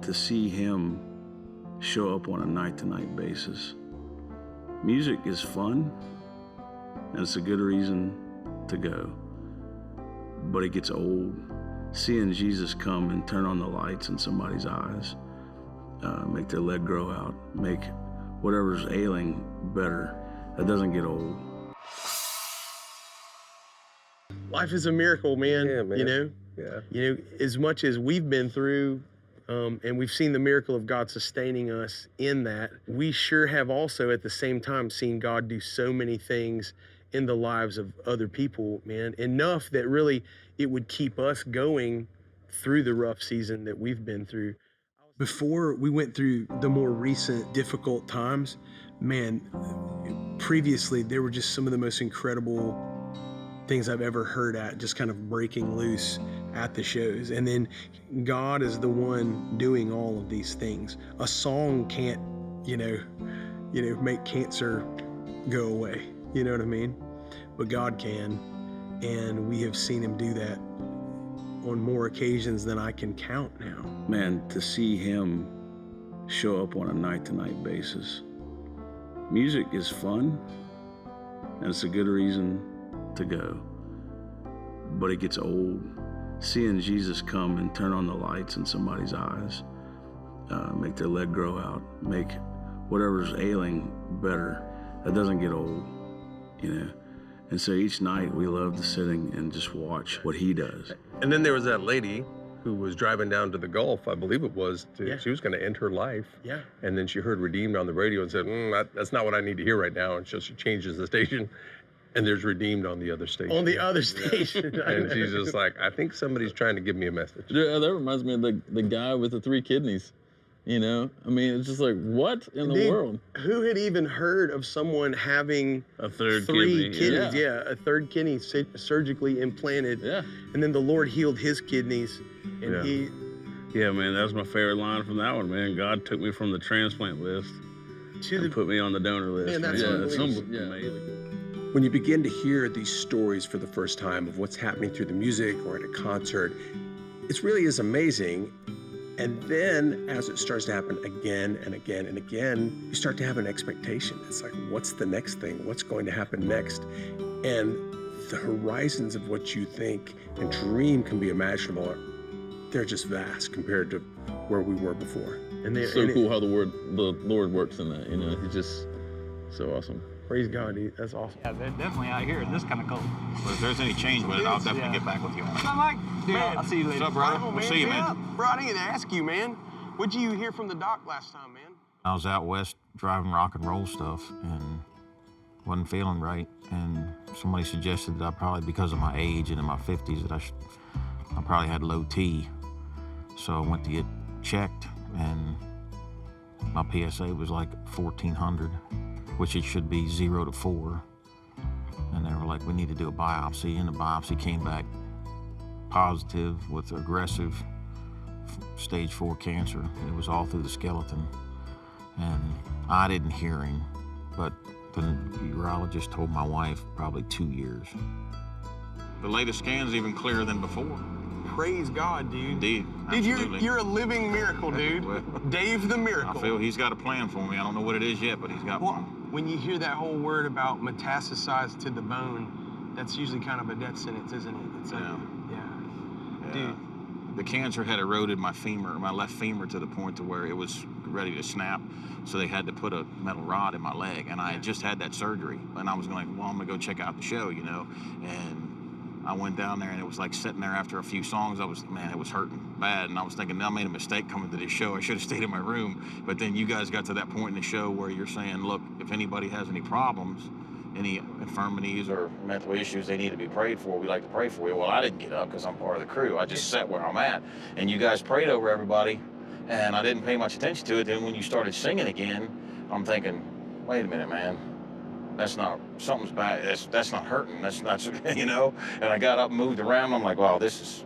To see him show up on a night-to-night basis. Music is fun, and it's a good reason to go. But it gets old. Seeing Jesus come and turn on the lights in somebody's eyes, make their leg grow out, make whatever's ailing better, that doesn't get old. Life is a miracle, man. Yeah, man. You know? Yeah. You know, as much as we've been through, and we've seen the miracle of God sustaining us in that, we sure have also at the same time seen God do so many things in the lives of other people, man, enough that really it would keep us going through the rough season that we've been through. Before we went through the more recent difficult times, man, previously there were just some of the most incredible things I've ever heard at just kind of breaking loose at the shows. And then God is the one doing all of these things. A song can't, make cancer go away. You know what I mean? But God can. And we have seen him do that on more occasions than I can count now. Man, to see him show up on a night-to-night basis. Music is fun, and it's a good reason to go. But it gets old. Seeing Jesus come and turn on the lights in somebody's eyes, make their leg grow out, make whatever's ailing better, that doesn't get old, And so each night we love to sitting and just watch what he does. And then there was that lady who was driving down to the Gulf, I believe it was. She was going to end her life. Yeah. And then she heard Redeemed on the radio and said, that's not what I need to hear right now. And so she changes the station, and there's Redeemed on the other station. On the other station. And she's just like, I think somebody's trying to give me a message. Yeah, that reminds me of the guy with the 3 kidneys. I mean, it's just like, what in the world? Who had even heard of someone having A third 3 kidney. kidneys? Yeah, a third kidney surgically implanted. Yeah. And then the Lord healed his kidneys. And he. Yeah, man, that was my favorite line from that one, man. God took me from the transplant list and put me on the donor list. Man, that's amazing. When you begin to hear these stories for the first time of what's happening through the music or at a concert, it really is amazing. And then as it starts to happen again and again and again, you start to have an expectation. It's like, what's the next thing? What's going to happen next? And the horizons of what you think and dream can be imaginable, they're just vast compared to where we were before. And it's so cool how the Lord works in that, He's just so awesome. Praise God, dude. That's awesome. Yeah, they're definitely out here. This kind of cold. But if there's any change with it, I'll definitely get back with you on it. I'm like, man, I'll see you later. What's up, brother? We'll see you, man. Bro, I need to ask you, man. What'd you hear from the doc last time, man? I was out west driving rock and roll stuff and wasn't feeling right. And somebody suggested that I probably, because of my age and in my 50s, that I probably had low T. So I went to get checked, and my PSA was like 1,400. Which it should be 0 to 4. And they were like, we need to do a biopsy. And the biopsy came back positive with aggressive stage 4 cancer. It was all through the skeleton. And I didn't hear him, but the urologist told my wife probably 2 years. The latest scan's even clearer than before. Praise God, dude. Indeed. Dude, absolutely. you're a living miracle, dude. Well, Dave the Miracle. I feel he's got a plan for me. I don't know what it is yet, but he's got one. When you hear that whole word about metastasized to the bone, that's usually kind of a death sentence, isn't it? It's like, yeah. Dude. The cancer had eroded my femur, my left femur, to the point to where it was ready to snap. So they had to put a metal rod in my leg, and I had just had that surgery. And I was like, well, I'm gonna go check out the show, And I went down there, and it was like sitting there after a few songs. It was hurting bad, and I was thinking, I made a mistake coming to this show. I should have stayed in my room. But then you guys got to that point in the show where you're saying, look, if anybody has any problems, any infirmities or mental issues they need to be prayed for, we like to pray for you. Well, I didn't get up because I'm part of the crew. I just sat where I'm at. And you guys prayed over everybody, and I didn't pay much attention to it. Then when you started singing again, I'm thinking, wait a minute, man. That's not, something's bad, that's not hurting, that's And I got up and moved around, I'm like, wow, this is,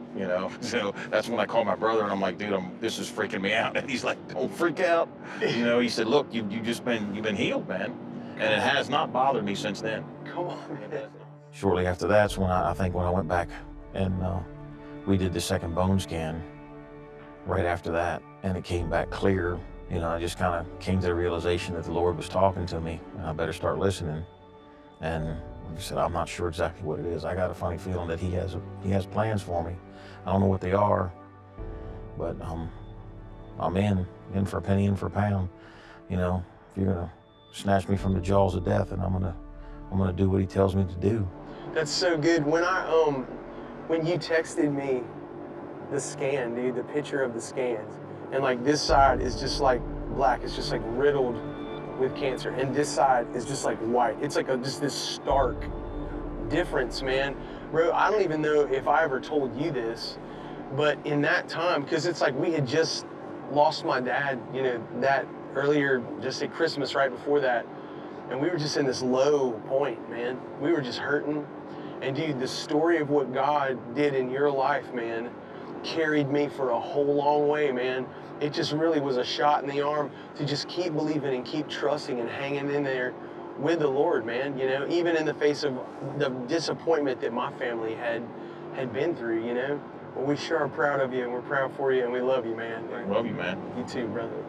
So that's when I called my brother, and I'm like, dude, this is freaking me out. And he's like, don't freak out. He said, look, you've been healed, man. And it has not bothered me since then. Come on, man. Shortly after that's when I went back and we did the second bone scan right after that. and it came back clear. You know, I just kind of came to the realization that the Lord was talking to me, and I better start listening. And like I said, I'm not sure exactly what it is. I got a funny feeling that He has plans for me. I don't know what they are, but I'm in for a penny, in for a pound. You know, if you're gonna snatch me from the jaws of death, and I'm gonna do what He tells me to do. That's so good. When you texted me the scan, dude, the picture of the scans, and like this side is just like black, it's just like riddled with cancer, and this side is just like white. It's like just this stark difference, man. Bro, I don't even know if I ever told you this, but in that time, because it's like we had just lost my dad, you know, that earlier, just at Christmas right before that, and we were just in this low point, man. We were just hurting. And dude, the story of what God did in your life, man, carried me for a whole long way, man. It just really was a shot in the arm to just keep believing and keep trusting and hanging in there with the Lord, man, you know, even in the face of the disappointment that my family had been through, you know. Well, we sure are proud of you, and we're proud for you, and we love you, man. Love you, man. You too, brother.